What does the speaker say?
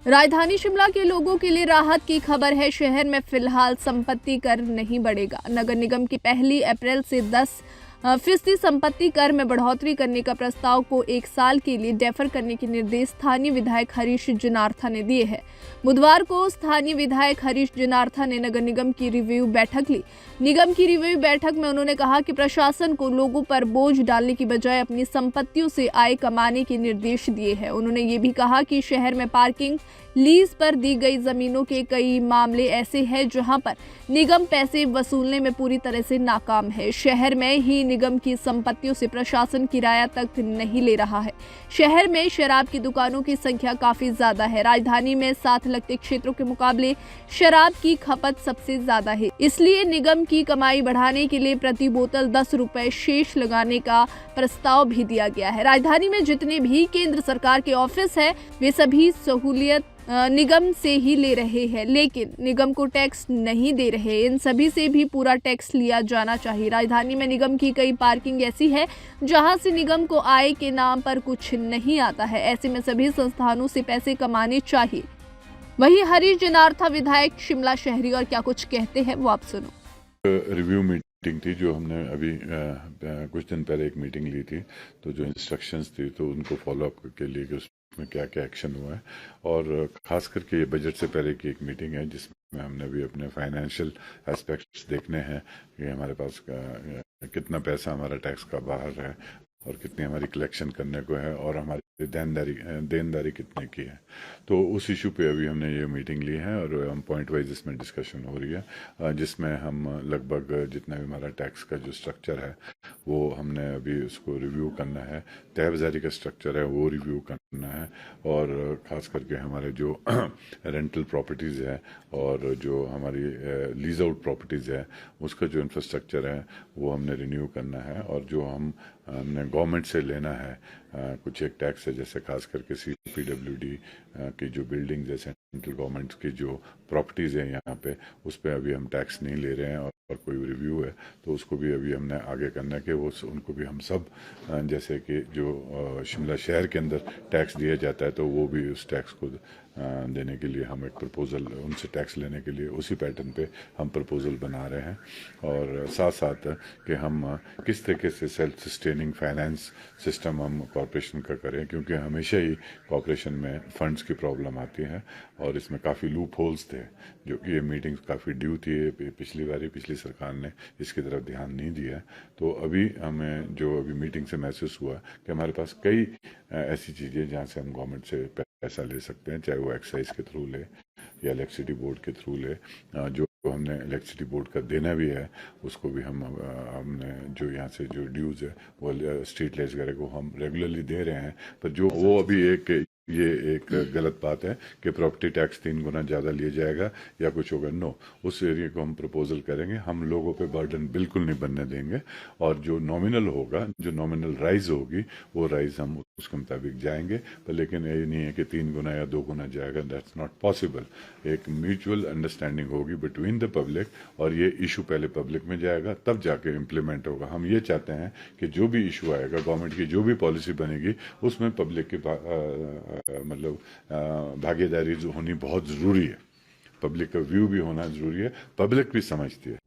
राजधानी शिमला के लोगों के लिए राहत की खबर है। शहर में फिलहाल संपत्ति कर नहीं बढ़ेगा। नगर निगम की 1 अप्रैल से 10% संपत्ति कर में बढ़ोतरी करने का प्रस्ताव को 1 साल के लिए डेफर करने के निर्देश स्थानीय विधायक हरीश जनार्था ने दिए हैं। बुधवार को स्थानीय विधायक हरीश जनार्था ने नगर निगम की रिव्यू बैठक ली। निगम की रिव्यू बैठक में उन्होंने कहा कि प्रशासन को लोगों पर बोझ डालने की बजाय अपनी संपत्तियों से आय कमाने के निर्देश दिए हैं। उन्होंने ये भी कहा कि शहर में पार्किंग लीज पर दी गई जमीनों के कई मामले ऐसे हैं जहां पर निगम पैसे वसूलने में पूरी तरह से नाकाम है। शहर में ही निगम की संपत्तियों से प्रशासन किराया तक नहीं ले रहा है। शहर में शराब की दुकानों की संख्या काफी ज्यादा है। राजधानी में 7 लगते क्षेत्रों के मुकाबले शराब की खपत सबसे ज्यादा है। इसलिए निगम की कमाई बढ़ाने के लिए प्रति बोतल 10 रुपए शेष लगाने का प्रस्ताव भी दिया गया है। राजधानी में जितने भी केंद्र सरकार के ऑफिस है वे सभी सहूलियत निगम से ही ले रहे हैं, लेकिन निगम को टैक्स नहीं दे रहे। इन सभी से भी पूरा टैक्स लिया जाना चाहिए। राजधानी में निगम की कई पार्किंग ऐसी है जहां से निगम को आय के नाम पर कुछ नहीं आता है। ऐसे में सभी संस्थानों से पैसे कमाने चाहिए। वहीं हरीश जनार्था विधायक शिमला शहरी और क्या कुछ कहते हैं वो आप सुनो। रिव्यू मीटिंग थी जो हमने अभी कुछ दिन पहले एक मीटिंग ली थी, तो जो इंस्ट्रक्शंस थी तो उनको फॉलो अप के लिए कि उसमें क्या क्या एक्शन हुआ है, और खास करके ये बजट से पहले की एक मीटिंग है जिसमें हमने भी अपने फाइनेंशियल एस्पेक्ट्स देखने हैं कि हमारे पास कितना पैसा हमारा टैक्स का बाहर है और कितनी हमारी कलेक्शन करने को है और हमारी देनदारी कितने की है। तो उस इशू पे अभी हमने ये मीटिंग ली है और हम पॉइंट वाइज इसमें डिस्कशन हो रही है, जिसमें हम लगभग जितना भी हमारा टैक्स का जो स्ट्रक्चर है वो हमने अभी उसको रिव्यू करना है। तहबाजारी का स्ट्रक्चर है वो रिव्यू करना है, और ख़ास करके हमारे जो रेंटल प्रॉपर्टीज़ है और जो हमारी लीज आउट प्रॉपर्टीज़ है उसका जो इंफ्रास्ट्रक्चर है वो हमने रिन्यू करना है। और जो हमने गवर्नमेंट से लेना है कुछ एक टैक्स है, जैसे खास करके CPWD की जो बिल्डिंग है, सेंट्रल गवर्नमेंट की जो प्रॉपर्टीज़ है यहाँ पे, उस पर अभी हम टैक्स नहीं ले रहे हैं और कोई रिव्यू है तो उसको भी अभी हमने आगे करना है कि वो उनको भी हम सब जैसे कि जो शिमला शहर के अंदर टैक्स दिया जाता है तो वो भी उस टैक्स को देने के लिए हम एक प्रपोजल उनसे टैक्स लेने के लिए उसी पैटर्न पे हम प्रपोजल बना रहे हैं। और साथ साथ कि हम किस तरीके से सेल्फ सस्टेनिंग फाइनेंस सिस्टम हम कॉरपोरेशन का करें, क्योंकि हमेशा ही कॉरपोरेशन में फंड्स की प्रॉब्लम आती है और इसमें काफ़ी लूप होल्स थे, जो कि ये मीटिंग्स काफ़ी ड्यू थी पिछली सरकार ने इसकी तरफ ध्यान नहीं दिया। तो अभी हमें जो अभी मीटिंग से महसूस हुआ कि हमारे पास कई ऐसी चीज़ें जहाँ से हम गवर्नमेंट से पैसा ले सकते हैं, चाहे वो एक्साइज के थ्रू ले या इलेक्ट्रिसिटी बोर्ड के थ्रू ले। जो हमने इलेक्ट्रिसिटी बोर्ड का देना भी है उसको भी हमने जो यहाँ से जो ड्यूज़ है वो स्ट्रीट लाइट्स वगैरह को हम रेगुलरली दे रहे हैं। पर जो वो अभी ये एक गलत बात है कि प्रॉपर्टी टैक्स 3 गुना ज़्यादा लिया जाएगा या कुछ होगा। नो, उस एरिया को हम प्रपोजल करेंगे, हम लोगों पे बर्डन बिल्कुल नहीं बनने देंगे, और जो नॉमिनल होगा, जो नॉमिनल राइज होगी वो राइज हम उसके मुताबिक जाएंगे। पर लेकिन ये नहीं है कि 3 गुना या 2 गुना जाएगा, दैट्स नॉट पॉसिबल। एक म्यूचुअल अंडरस्टैंडिंग होगी बिटवीन द पब्लिक, और ये इशू पहले पब्लिक में जाएगा तब जाके इम्प्लीमेंट होगा। हम ये चाहते हैं कि जो भी इशू आएगा, गवर्नमेंट की जो भी पॉलिसी बनेगी उसमें पब्लिक की भागीदारी होनी बहुत ज़रूरी है, पब्लिक का व्यू भी होना ज़रूरी है, पब्लिक भी समझती है।